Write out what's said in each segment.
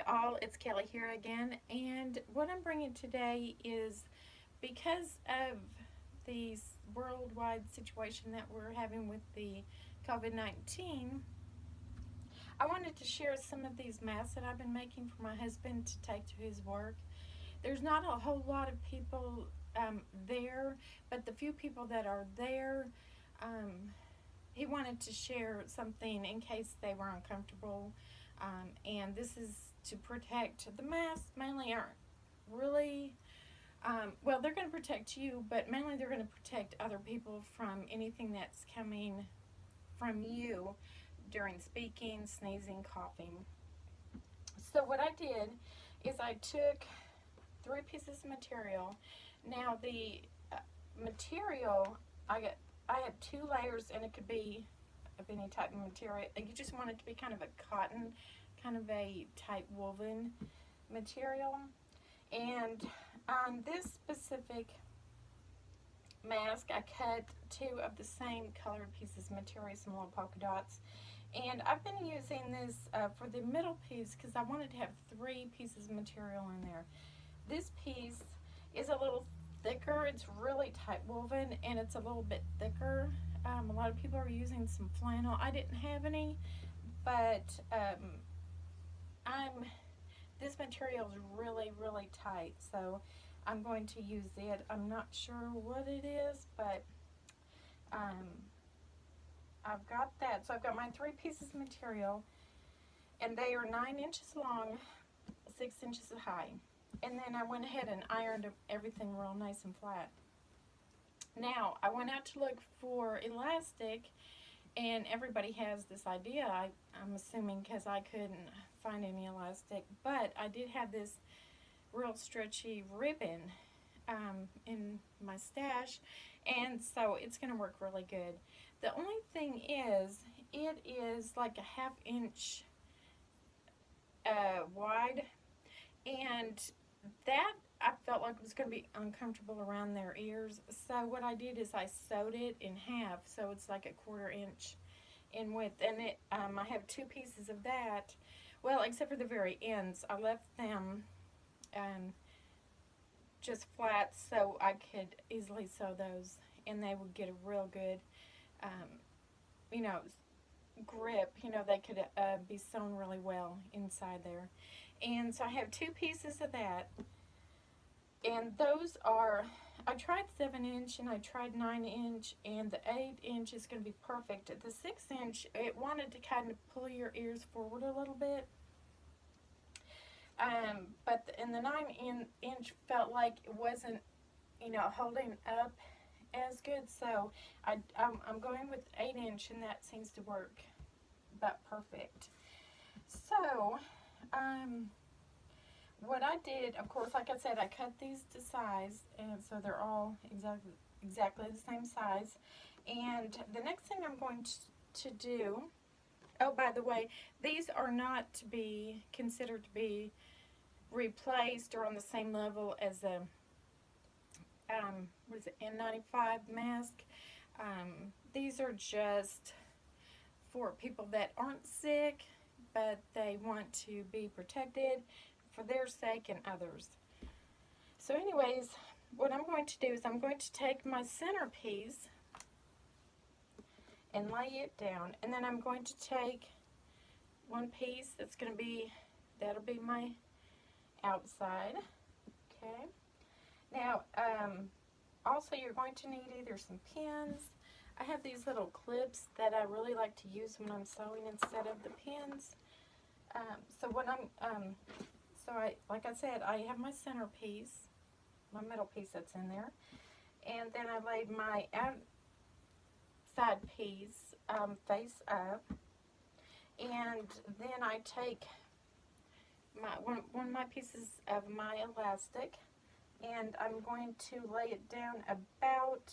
all, it's Kelly here again, and what I'm bringing today is because of the worldwide situation that we're having with the COVID 19. I wanted to share some of these masks that I've been making for my husband to take to his work. There's not a whole lot of people there, but the few people that are there, um, he wanted to share something in case they were uncomfortable. And this is to protect the masks, mainly aren't really, well, they're going to protect you, but mainly they're going to protect other people from anything that's coming from you during speaking, sneezing, coughing. So, what I did is I took 3 pieces of material. Now, the material, I got I had 2 layers, and it could be of any type of material. You just want it to be kind of a cotton, kind of a tight woven material. And on this specific mask, I cut 2 of the same colored pieces of material, some little polka dots. And I've been using this for the middle piece because I wanted to have 3 pieces of material in there. This piece is a little thicker. It's really tight woven, and it's a little bit thicker. A lot of people are using some flannel. I didn't have any, but I'm this material is really tight, so I'm going to use it. I'm not sure what it is, but um, I've got that. So I've got my 3 pieces of material, and they are 9 inches long, 6 inches high. And then I went ahead and ironed everything real nice and flat. Now, I went out to look for elastic, and everybody has this idea, I'm assuming, because I couldn't find any elastic. But I did have this real stretchy ribbon in my stash, and so it's going to work really good. The only thing is, it is like a 1/2 inch wide, and that I felt like it was going to be uncomfortable around their ears. So what I did is I sewed it in half, so it's like a 1/4 inch in width. And I have 2 pieces of that. Well, except for the very ends, I left them just flat so I could easily sew those, and they would get a real good, um, you know, grip. They could be sewn really well inside there. And so I have 2 pieces of that. And those are, I tried 7 inch and I tried 9 inch, and the 8 inch is going to be perfect. The 6 inch, it wanted to kind of pull your ears forward a little bit. But in the 9 inch felt like it wasn't, holding up as good. So I'm going with 8 inch, and that seems to work about perfect. So, what I did, of course, like I said, I cut these to size, and so they're all exactly the same size. And the next thing I'm going to do, oh, by the way, these are not to be considered to be replaced or on the same level as a what is it, N95 mask. These are just for people that aren't sick, but they want to be protected for their sake and others. So anyways, what I'm going to do is I'm going to take my centerpiece and lay it down, and then I'm going to take one piece that'll be my outside. Okay. Now, also you're going to need either some pins. I have these little clips that I really like to use when I'm sewing instead of the pins. So what like I said, I have my centerpiece, my middle piece that's in there, and then I laid my outside piece face up, and then I take one of my pieces of my elastic, and I'm going to lay it down about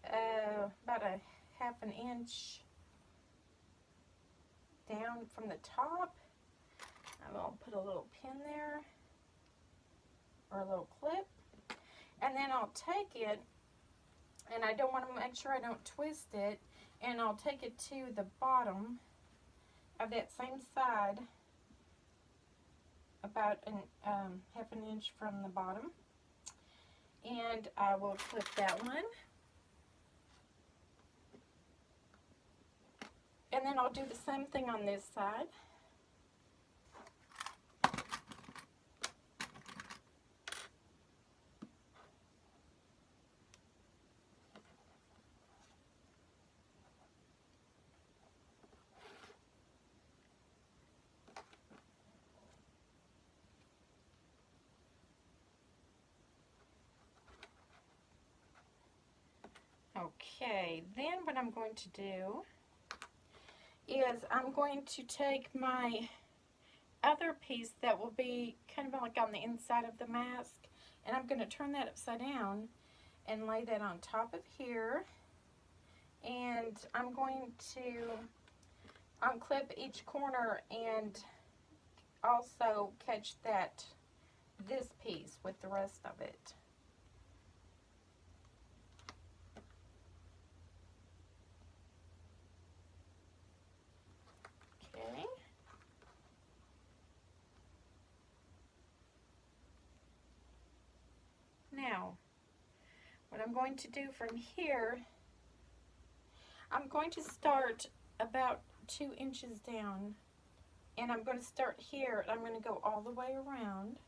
a 1/2 inch down from the top. I'm going to put a little pin there, or a little clip, and then I'll take it, and I don't want to make sure I don't twist it, and I'll take it to the bottom of that same side, about half an inch from the bottom. And I will clip that one. And then I'll do the same thing on this side. Okay, then what I'm going to do is I'm going to take my other piece that will be kind of like on the inside of the mask, and I'm going to turn that upside down and lay that on top of here, and I'm going to unclip each corner and also catch this piece with the rest of it. Okay. Now, what I'm going to do from here, I'm going to start about 2 inches down, and I'm going to start here, and I'm going to go all the way around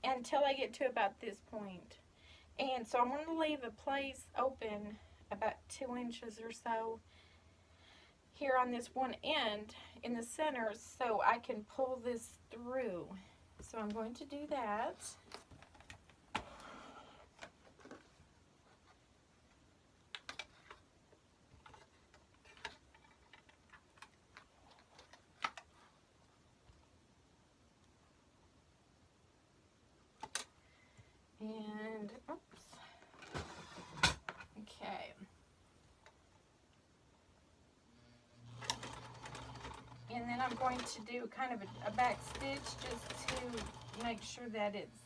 until I get to about this point. And so I'm going to leave a place open about 2 inches or so here on this one end in the center so I can pull this through. So I'm going to do that. And, oops, okay. And then I'm going to do kind of a back stitch just to make sure that it's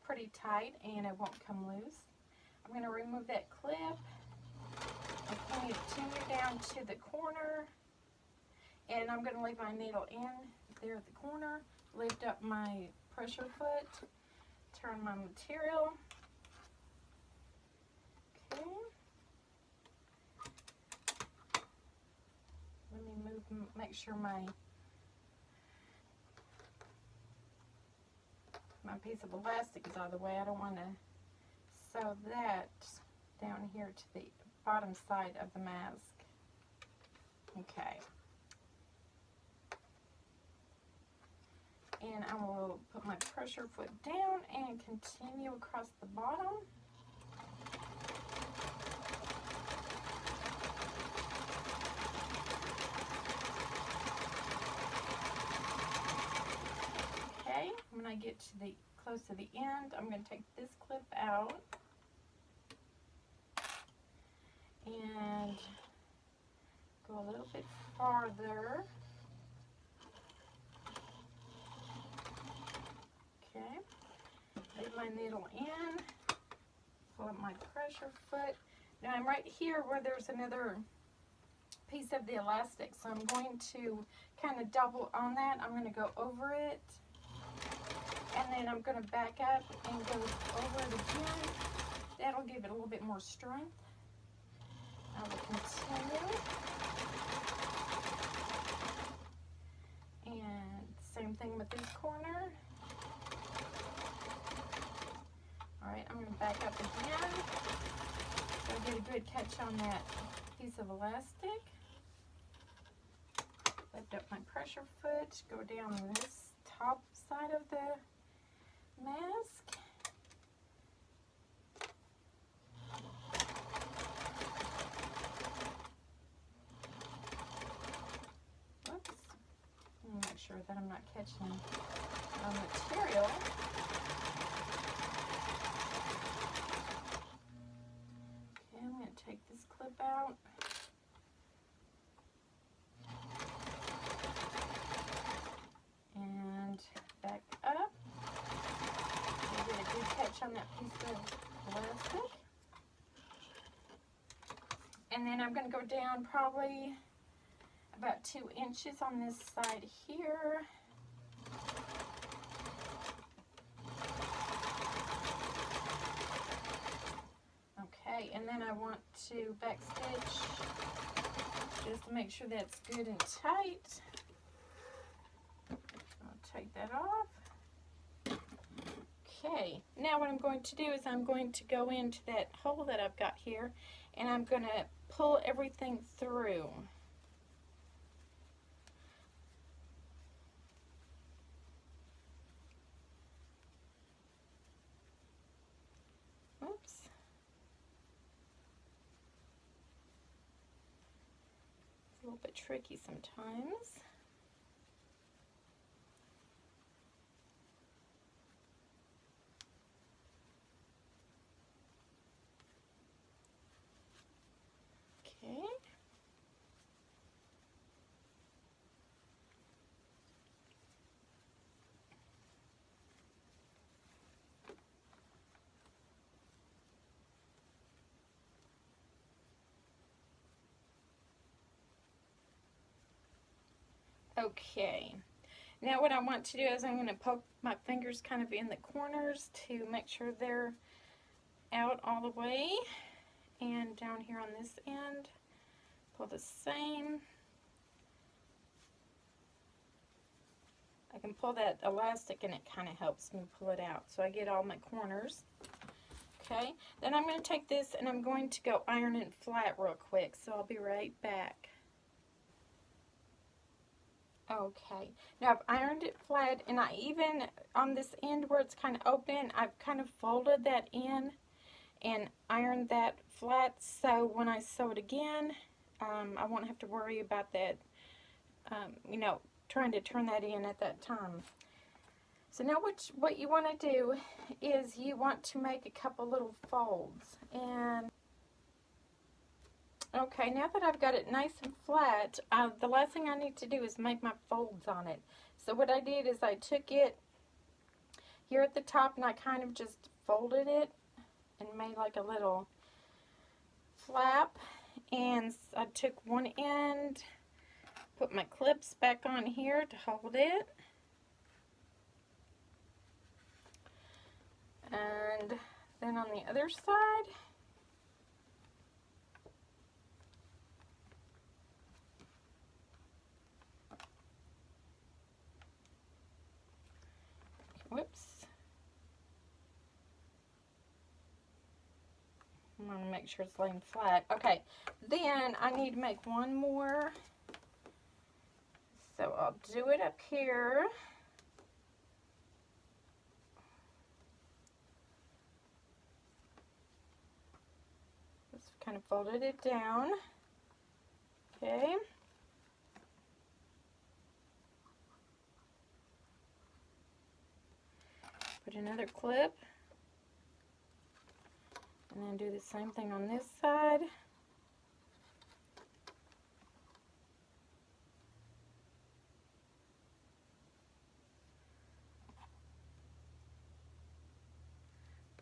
pretty tight and it won't come loose. I'm going to remove that clip. I'm going to continue down to the corner, and I'm going to leave my needle in there at the corner, lift up my pressure foot, turn my material. Okay. Let me move, make sure my piece of elastic is out of the way. I don't want to sew that down here to the bottom side of the mask. Okay. And I will put my pressure foot down and continue across the bottom. Okay, when I get to the close to the end, I'm going to take this clip out and go a little bit farther. Okay, leave my needle in, pull up my pressure foot. Now I'm right here where there's another piece of the elastic, so I'm going to kind of double on that. I'm going to go over it, and then I'm going to back up and go over it again. That'll give it a little bit more strength. I will continue. And same thing with this corner. Alright, I'm going to back up again. So get a good catch on that piece of elastic. Lift up my pressure foot, go down this top side of the mask. Whoops. Let me make sure that I'm not catching material. Okay, I'm going to take this clip out. And back up. So get a good catch on that piece of elastic. And then I'm going to go down probably about 2 inches on this side here. Okay, and then I want to backstitch just to make sure that's good and tight. I'll take that off. Okay, now what I'm going to do is I'm going to go into that hole that I've got here, and I'm going to pull everything through. Oops. It's a little bit tricky sometimes. Okay. Okay. Now what I want to do is I'm going to poke my fingers kind of in the corners to make sure they're out all the way. And down here on this end, pull the same. I can pull that elastic and it kind of helps me pull it out. So I get all my corners. Okay, then I'm going to take this and I'm going to go iron it flat real quick. So I'll be right back. Okay, now I've ironed it flat, and I even, on this end where it's kind of open, I've kind of folded that in and ironed that flat, so when I sew it again, I won't have to worry about that, you know, trying to turn that in at that time. So now what you want to do is you want to make a couple little folds, and okay, now that I've got it nice and flat, the last thing I need to do is make my folds on it. So what I did is I took it here at the top and I kind of just folded it and made like a little flap. And I took one end, put my clips back on here to hold it. And then on the other side, whoops. I'm going to make sure it's laying flat. Okay, then I need to make one more. So I'll do it up here. Just kind of folded it down. Okay. Put another clip. And then do the same thing on this side.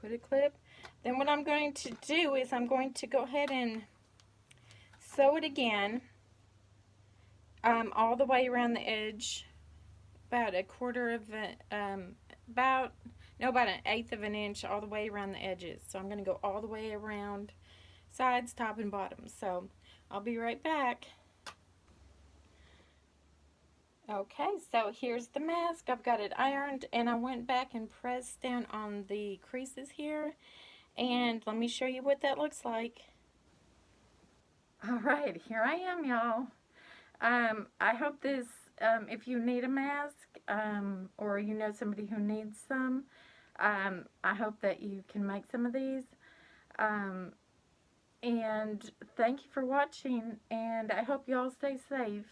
Put a clip. Then what I'm going to do is I'm going to go ahead and sew it again all the way around the edge, about a quarter of about an eighth of an inch all the way around the edges. So I'm going to go all the way around, sides, top, and bottom. So I'll be right back. Okay, so here's the mask. I've got it ironed, and I went back and pressed down on the creases here, and let me show you what that looks like. Alright, here I am, y'all. I hope this, if you need a mask, or you know somebody who needs some, I hope that you can make some of these. And thank you for watching, and I hope you all stay safe.